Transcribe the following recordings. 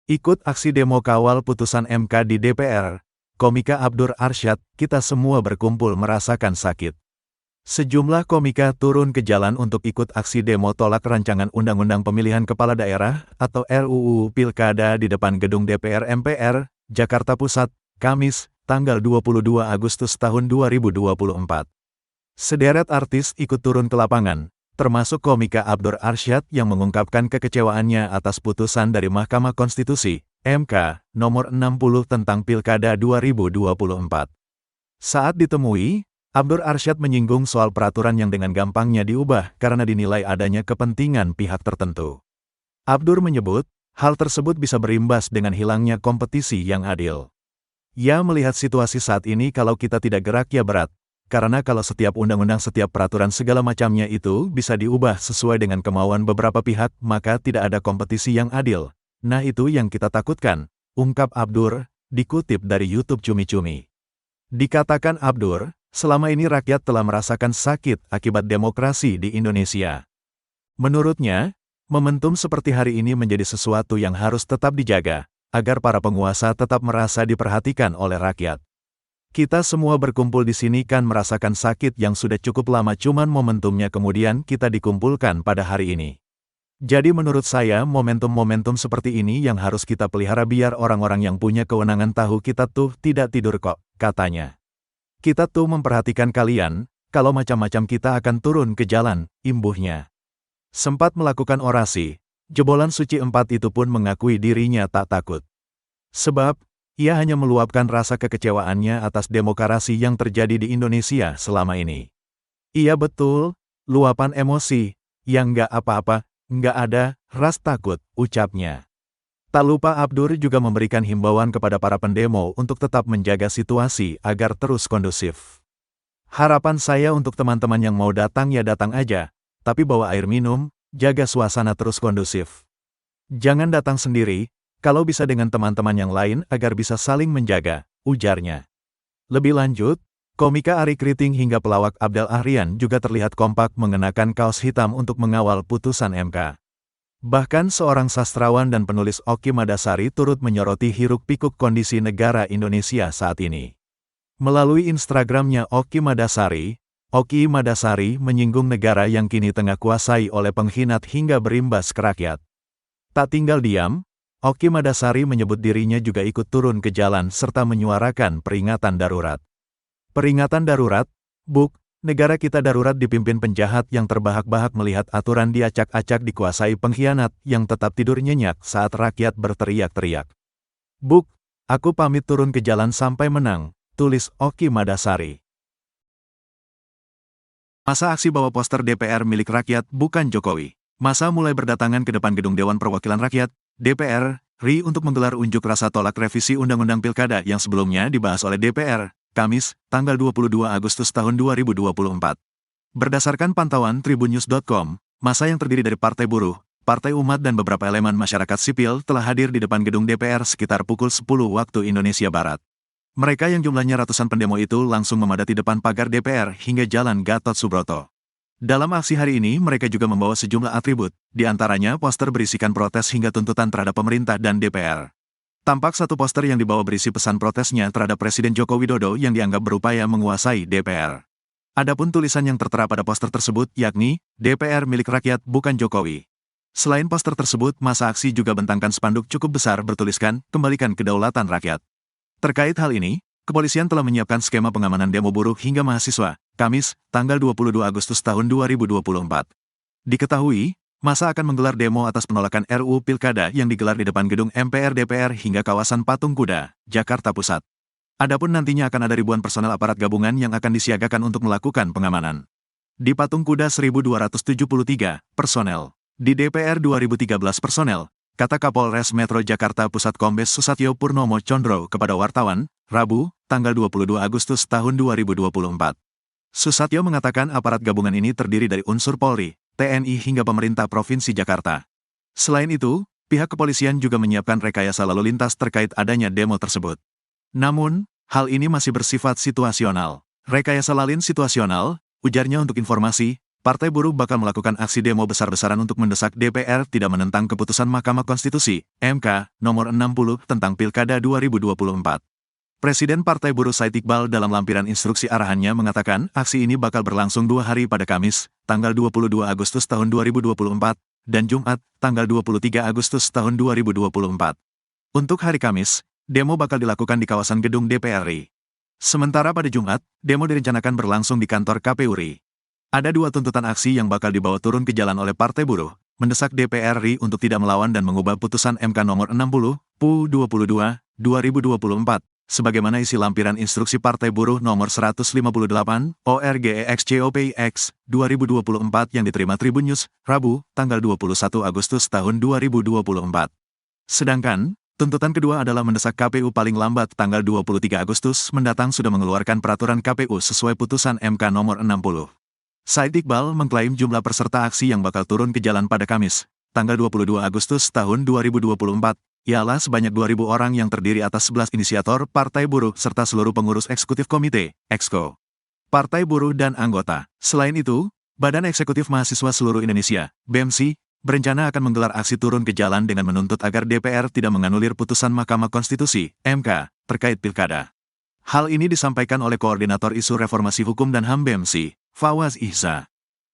Ikut aksi demo kawal putusan MK di DPR, komika Abdur Arsyad, kita semua berkumpul merasakan sakit. Sejumlah komika turun ke jalan untuk ikut aksi demo tolak rancangan Undang-Undang Pemilihan Kepala Daerah atau RUU Pilkada di depan gedung DPR MPR, Jakarta Pusat, Kamis, tanggal 22 Agustus tahun 2024. Sederet artis ikut turun ke lapangan, termasuk komika Abdur Arsyad yang mengungkapkan kekecewaannya atas putusan dari Mahkamah Konstitusi, MK, nomor 60 tentang Pilkada 2024. Saat ditemui, Abdur Arsyad menyinggung soal peraturan yang dengan gampangnya diubah karena dinilai adanya kepentingan pihak tertentu. Abdur menyebut, hal tersebut bisa berimbas dengan hilangnya kompetisi yang adil. Ia melihat situasi saat ini kalau kita tidak gerak ya berat. Karena kalau setiap undang-undang, setiap peraturan segala macamnya itu bisa diubah sesuai dengan kemauan beberapa pihak, maka tidak ada kompetisi yang adil. Nah itu yang kita takutkan, ungkap Abdur, dikutip dari YouTube Cumi Cumi. Dikatakan Abdur, selama ini rakyat telah merasakan sakit akibat demokrasi di Indonesia. Menurutnya, momentum seperti hari ini menjadi sesuatu yang harus tetap dijaga, agar para penguasa tetap merasa diperhatikan oleh rakyat. Kita semua berkumpul di sini kan merasakan sakit yang sudah cukup lama, cuman momentumnya kemudian kita dikumpulkan pada hari ini. Jadi menurut saya momentum-momentum seperti ini yang harus kita pelihara biar orang-orang yang punya kewenangan tahu kita tuh tidak tidur kok, katanya. Kita tuh memperhatikan kalian, kalau macam-macam kita akan turun ke jalan, imbuhnya. Sempat melakukan orasi, jebolan suci 4 itu pun mengakui dirinya tak takut. Sebab, ia hanya meluapkan rasa kekecewaannya atas demokrasi yang terjadi di Indonesia selama ini. Iya betul, luapan emosi, yang nggak apa-apa, nggak ada, ras takut, ucapnya. Tak lupa Abdur juga memberikan himbauan kepada para pendemo untuk tetap menjaga situasi agar terus kondusif. Harapan saya untuk teman-teman yang mau datang ya datang aja, tapi bawa air minum, jaga suasana terus kondusif. Jangan datang sendiri, kalau bisa dengan teman-teman yang lain agar bisa saling menjaga, ujarnya. Lebih lanjut, komika Arie Kriting hingga pelawak Abdel Ahrian juga terlihat kompak mengenakan kaos hitam untuk mengawal putusan MK. Bahkan seorang sastrawan dan penulis Oki Madasari turut menyoroti hiruk-pikuk kondisi negara Indonesia saat ini. Melalui Instagramnya Oki Madasari menyinggung negara yang kini tengah kuasai oleh pengkhianat hingga berimbas ke rakyat. Tak tinggal diam, Oki Madasari menyebut dirinya juga ikut turun ke jalan serta menyuarakan peringatan darurat. Peringatan darurat, Buk, negara kita darurat dipimpin penjahat yang terbahak-bahak melihat aturan diacak-acak dikuasai pengkhianat yang tetap tidur nyenyak saat rakyat berteriak-teriak. Buk, aku pamit turun ke jalan sampai menang, tulis Oki Madasari. Masa aksi bawa poster DPR milik rakyat bukan Jokowi. Masa mulai berdatangan ke depan gedung Dewan Perwakilan Rakyat, DPR, RI untuk menggelar unjuk rasa tolak revisi Undang-Undang Pilkada yang sebelumnya dibahas oleh DPR, Kamis, tanggal 22 Agustus tahun 2024. Berdasarkan pantauan tribunnews.com, massa yang terdiri dari Partai Buruh, Partai Umat dan beberapa elemen masyarakat sipil telah hadir di depan gedung DPR sekitar pukul 10 waktu Indonesia Barat. Mereka yang jumlahnya ratusan pendemo itu langsung memadati depan pagar DPR hingga Jalan Gatot Subroto. Dalam aksi hari ini, mereka juga membawa sejumlah atribut, di antaranya poster berisikan protes hingga tuntutan terhadap pemerintah dan DPR. Tampak satu poster yang dibawa berisi pesan protesnya terhadap Presiden Joko Widodo yang dianggap berupaya menguasai DPR. Adapun tulisan yang tertera pada poster tersebut yakni, DPR milik rakyat bukan Jokowi. Selain poster tersebut, massa aksi juga bentangkan spanduk cukup besar bertuliskan, kembalikan kedaulatan rakyat. Terkait hal ini, kepolisian telah menyiapkan skema pengamanan demo buruh hingga mahasiswa, Kamis, tanggal 22 Agustus tahun 2024. Diketahui, massa akan menggelar demo atas penolakan RUU Pilkada yang digelar di depan gedung MPR DPR hingga kawasan Patung Kuda, Jakarta Pusat. Adapun nantinya akan ada ribuan personel aparat gabungan yang akan disiagakan untuk melakukan pengamanan. Di Patung Kuda 1.273 personel, di DPR 2.013 personel, kata Kapolres Metro Jakarta Pusat Kombes Susatyo Purnomo Condro kepada wartawan, Rabu, tanggal 22 Agustus tahun 2024. Susatyo mengatakan aparat gabungan ini terdiri dari unsur Polri, TNI hingga pemerintah Provinsi Jakarta. Selain itu, pihak kepolisian juga menyiapkan rekayasa lalu lintas terkait adanya demo tersebut. Namun, hal ini masih bersifat situasional. Rekayasa lalin situasional, ujarnya untuk informasi, Partai Buruh bakal melakukan aksi demo besar-besaran untuk mendesak DPR tidak menentang keputusan Mahkamah Konstitusi, MK, nomor 60 tentang Pilkada 2024. Presiden Partai Buruh Said Iqbal dalam lampiran instruksi arahannya mengatakan aksi ini bakal berlangsung 2 hari pada Kamis, tanggal 22 Agustus tahun 2024, dan Jumat, tanggal 23 Agustus tahun 2024. Untuk hari Kamis, demo bakal dilakukan di kawasan gedung DPR RI. Sementara pada Jumat, demo direncanakan berlangsung di kantor KPU RI. Ada 2 tuntutan aksi yang bakal dibawa turun ke jalan oleh Partai Buruh, mendesak DPR RI untuk tidak melawan dan mengubah putusan MK nomor 60, PU 22, 2024, sebagaimana isi lampiran instruksi Partai Buruh nomor 158, ORGEXCOPX, 2024 yang diterima Tribun News, Rabu, tanggal 21 Agustus tahun 2024. Sedangkan, tuntutan kedua adalah mendesak KPU paling lambat tanggal 23 Agustus mendatang sudah mengeluarkan peraturan KPU sesuai putusan MK nomor 60. Said Iqbal mengklaim jumlah peserta aksi yang bakal turun ke jalan pada Kamis, tanggal 22 Agustus tahun 2024, ialah sebanyak 2.000 orang yang terdiri atas 11 inisiator Partai Buruh serta seluruh pengurus eksekutif komite, EXCO, Partai Buruh dan anggota. Selain itu, Badan Eksekutif Mahasiswa Seluruh Indonesia, BEMSI, berencana akan menggelar aksi turun ke jalan dengan menuntut agar DPR tidak menganulir putusan Mahkamah Konstitusi, MK, terkait pilkada. Hal ini disampaikan oleh Koordinator Isu Reformasi Hukum dan HAM BEMSI, Fawaz Ihsa.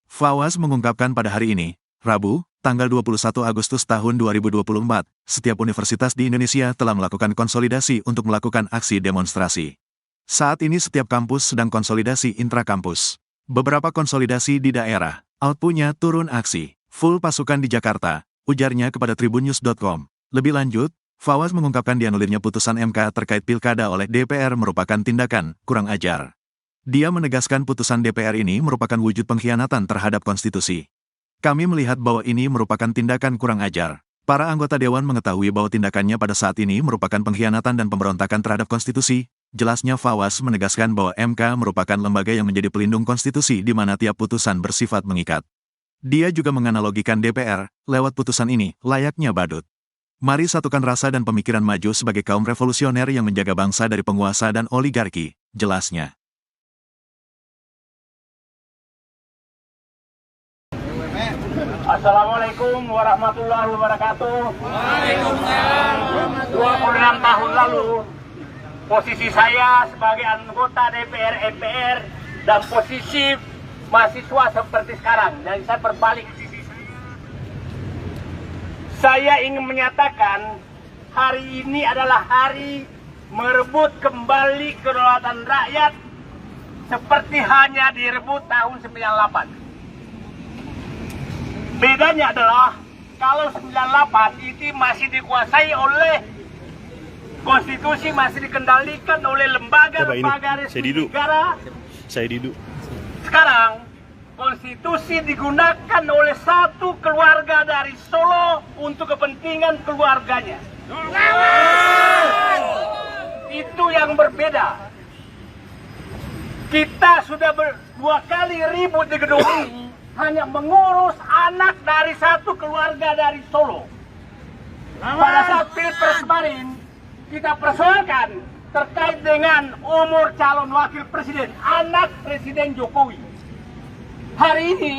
Fawaz mengungkapkan pada hari ini, Rabu, tanggal 21 Agustus tahun 2024, setiap universitas di Indonesia telah melakukan konsolidasi untuk melakukan aksi demonstrasi. Saat ini setiap kampus sedang konsolidasi intrakampus. Beberapa konsolidasi di daerah, outputnya turun aksi. Full pasukan di Jakarta, ujarnya kepada tribunnews.com. Lebih lanjut, Fawaz mengungkapkan dianulirnya putusan MK terkait pilkada oleh DPR merupakan tindakan kurang ajar. Dia menegaskan putusan DPR ini merupakan wujud pengkhianatan terhadap konstitusi. Kami melihat bahwa ini merupakan tindakan kurang ajar. Para anggota Dewan mengetahui bahwa tindakannya pada saat ini merupakan pengkhianatan dan pemberontakan terhadap konstitusi. Jelasnya Fawaz menegaskan bahwa MK merupakan lembaga yang menjadi pelindung konstitusi di mana tiap putusan bersifat mengikat. Dia juga menganalogikan DPR, lewat putusan ini, layaknya badut. Mari satukan rasa dan pemikiran maju sebagai kaum revolusioner yang menjaga bangsa dari penguasa dan oligarki, jelasnya. Assalamualaikum warahmatullahi wabarakatuh. Waalaikumsalam. 26 tahun lalu, posisi saya sebagai anggota DPR MPR dan posisi mahasiswa seperti sekarang. Dan saya berbalik. Saya ingin menyatakan hari ini adalah hari merebut kembali kedaulatan rakyat seperti hanya direbut tahun 98. Bedanya adalah kalau 98 itu masih dikuasai oleh konstitusi, masih dikendalikan oleh lembaga-lembaga resmi negara. Sekarang konstitusi digunakan oleh satu keluarga dari Solo untuk kepentingan keluarganya. Itu yang berbeda. Kita sudah 2 kali ribut di gedung ini hanya mengurus anak dari satu keluarga dari Solo. Pada saat Pilpres kemarin, kita persoalkan terkait dengan umur calon wakil presiden, anak Presiden Jokowi. Hari ini,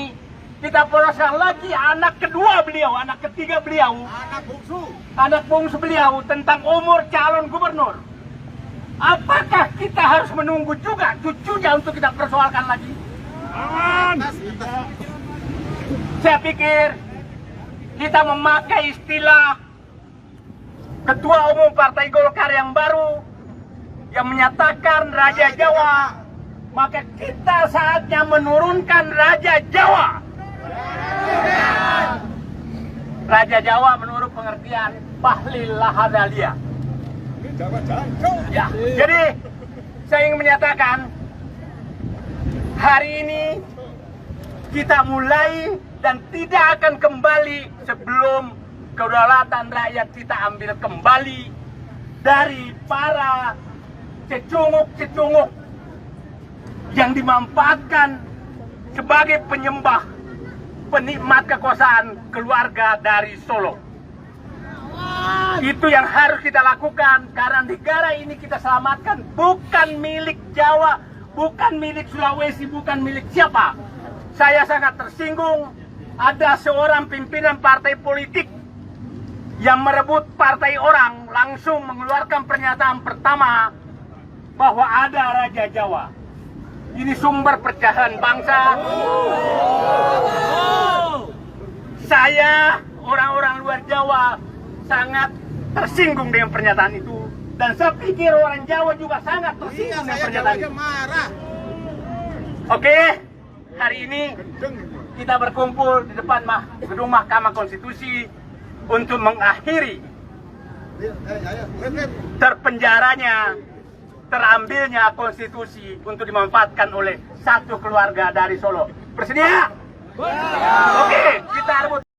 kita persoalkan lagi anak kedua beliau, anak ketiga beliau, anak bungsu beliau tentang umur calon gubernur. Apakah kita harus menunggu juga cucunya untuk kita persoalkan lagi? Saya pikir kita memakai istilah Ketua Umum Partai Golkar yang baru yang menyatakan Raja Jawa, maka kita saatnya menurunkan Raja Jawa. Raja Jawa menurut pengertian Bahlil Lahadalia. Ya, jadi saya ingin menyatakan hari ini kita mulai dan tidak akan kembali sebelum kedaulatan rakyat kita ambil kembali dari para cecunguk-cecunguk yang dimanfaatkan sebagai penyembah, penikmat kekuasaan keluarga dari Solo. Itu yang harus kita lakukan karena negara ini kita selamatkan bukan milik Jawa, bukan milik Sulawesi, bukan milik siapa. saya sangat tersinggung ada seorang pimpinan partai politik yang merebut partai orang langsung mengeluarkan pernyataan pertama bahwa ada Raja Jawa. Ini sumber perpecahan bangsa. Saya, orang-orang luar Jawa, sangat tersinggung dengan pernyataan itu. Dan saya pikir orang Jawa juga sangat tersinggung dengan pernyataan itu. Oke, hari ini kita berkumpul di depan gedung Mahkamah Konstitusi untuk mengakhiri terambilnya konstitusi untuk dimanfaatkan oleh satu keluarga dari Solo. Bersedia? Oke, kita rebut.